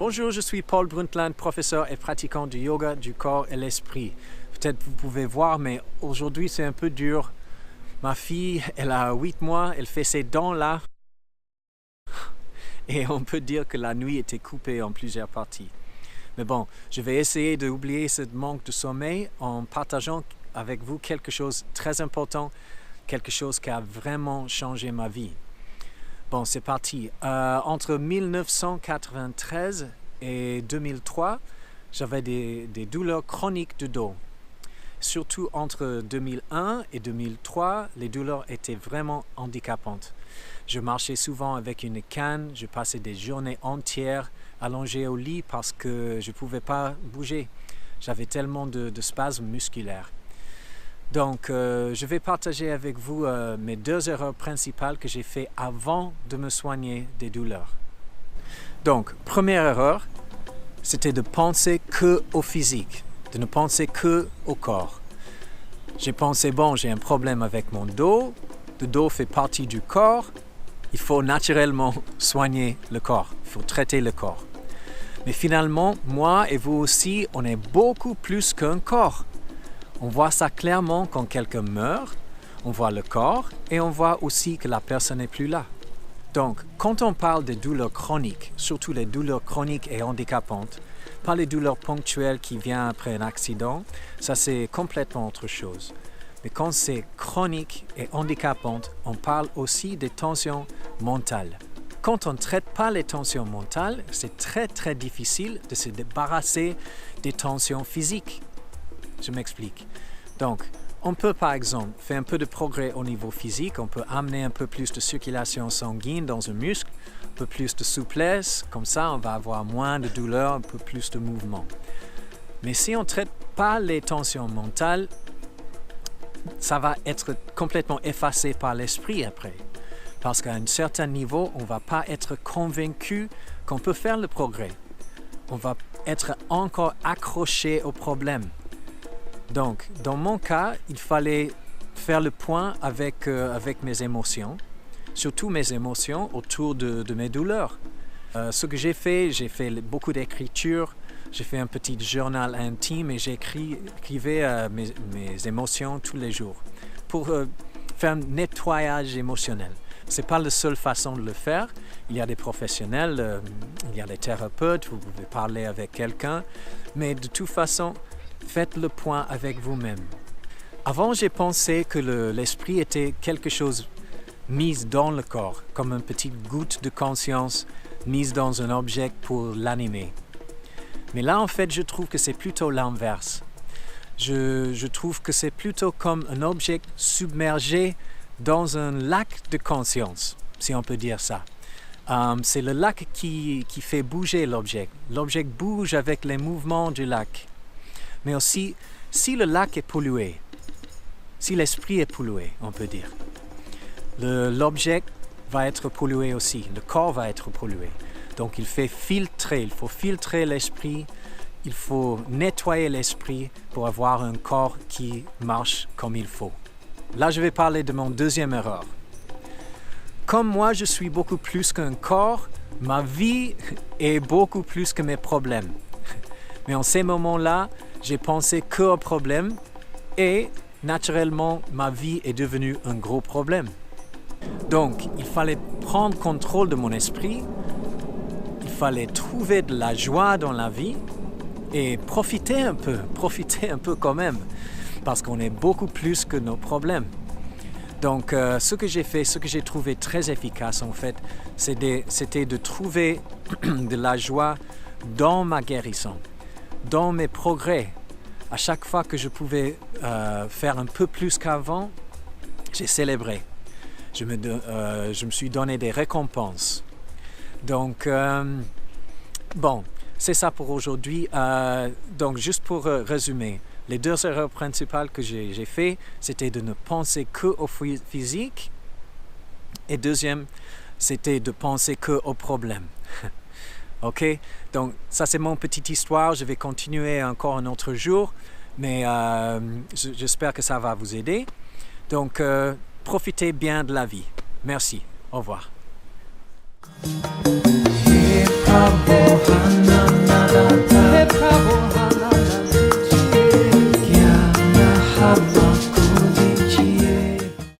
Bonjour, je suis Paul Brundtland, professeur et pratiquant du yoga du corps et l'esprit. Peut-être vous pouvez voir, mais aujourd'hui c'est un peu dur. Ma fille, elle a 8 mois, elle fait ses dents là. Et on peut dire que la nuit était coupée en plusieurs parties. Mais bon, je vais essayer d'oublier ce manque de sommeil en partageant avec vous quelque chose de très important, quelque chose qui a vraiment changé ma vie. Bon, c'est parti. Entre 1993 et 2003, j'avais des douleurs chroniques de dos. Surtout entre 2001 et 2003, les douleurs étaient vraiment handicapantes. Je marchais souvent avec une canne, je passais des journées entières allongé au lit parce que je ne pouvais pas bouger. J'avais tellement de spasmes musculaires. Donc, je vais partager avec vous mes 2 erreurs principales que j'ai faites avant de me soigner des douleurs. Donc, première erreur, c'était de penser que au physique, de ne penser que au corps. J'ai pensé, bon, j'ai un problème avec mon dos, le dos fait partie du corps, il faut naturellement soigner le corps, il faut traiter le corps. Mais finalement, moi et vous aussi, on est beaucoup plus qu'un corps. On voit ça clairement quand quelqu'un meurt, on voit le corps et on voit aussi que la personne n'est plus là. Donc, quand on parle de douleurs chroniques, surtout les douleurs chroniques et handicapantes, pas les douleurs ponctuelles qui viennent après un accident, ça c'est complètement autre chose. Mais quand c'est chronique et handicapante, on parle aussi des tensions mentales. Quand on ne traite pas les tensions mentales, c'est très difficile de se débarrasser des tensions physiques. Je m'explique. Donc, on peut par exemple faire un peu de progrès au niveau physique, on peut amener un peu plus de circulation sanguine dans un muscle, un peu plus de souplesse, comme ça on va avoir moins de douleur, un peu plus de mouvement. Mais si on ne traite pas les tensions mentales, ça va être complètement effacé par l'esprit après. Parce qu'à un certain niveau, on ne va pas être convaincu qu'on peut faire le progrès. On va être encore accroché au problème. Donc, dans mon cas, il fallait faire le point avec mes émotions, surtout mes émotions autour de mes douleurs. Ce que j'ai fait beaucoup d'écriture, j'ai fait un petit journal intime et j'écrivais mes émotions tous les jours pour faire un nettoyage émotionnel. Ce n'est pas la seule façon de le faire. Il y a des professionnels, il y a des thérapeutes, vous pouvez parler avec quelqu'un, mais de toute façon, faites le point avec vous-même. Avant, j'ai pensé que l'esprit était quelque chose mis dans le corps, comme une petite goutte de conscience mise dans un objet pour l'animer. Mais là, en fait, je trouve que c'est plutôt l'inverse. Je trouve que c'est plutôt comme un objet submergé dans un lac de conscience, si on peut dire ça. C'est le lac qui fait bouger l'objet. L'objet bouge avec les mouvements du lac. Mais aussi, si le lac est pollué, si l'esprit est pollué, on peut dire, l'objet va être pollué aussi, le corps va être pollué. Donc il faut filtrer l'esprit, il faut nettoyer l'esprit pour avoir un corps qui marche comme il faut. Là, je vais parler de mon deuxième erreur. Comme moi, je suis beaucoup plus qu'un corps, ma vie est beaucoup plus que mes problèmes. Mais en ces moments-là, j'ai pensé qu'au problème et naturellement, ma vie est devenue un gros problème. Donc, il fallait prendre contrôle de mon esprit, il fallait trouver de la joie dans la vie et profiter un peu quand même, parce qu'on est beaucoup plus que nos problèmes. Donc, ce que j'ai fait, ce que j'ai trouvé très efficace en fait, c'était de trouver de la joie dans ma guérison, dans mes progrès. À chaque fois que je pouvais faire un peu plus qu'avant, j'ai célébré. Je me suis donné des récompenses. Donc, bon, c'est ça pour aujourd'hui. Donc, juste pour résumer, les 2 erreurs principales que j'ai faites, c'était de ne penser qu'au physique. Et deuxième, c'était de penser qu'au problème. OK? Donc, ça c'est mon petite histoire. Je vais continuer encore un autre jour. Mais j'espère que ça va vous aider. Donc, profitez bien de la vie. Merci. Au revoir.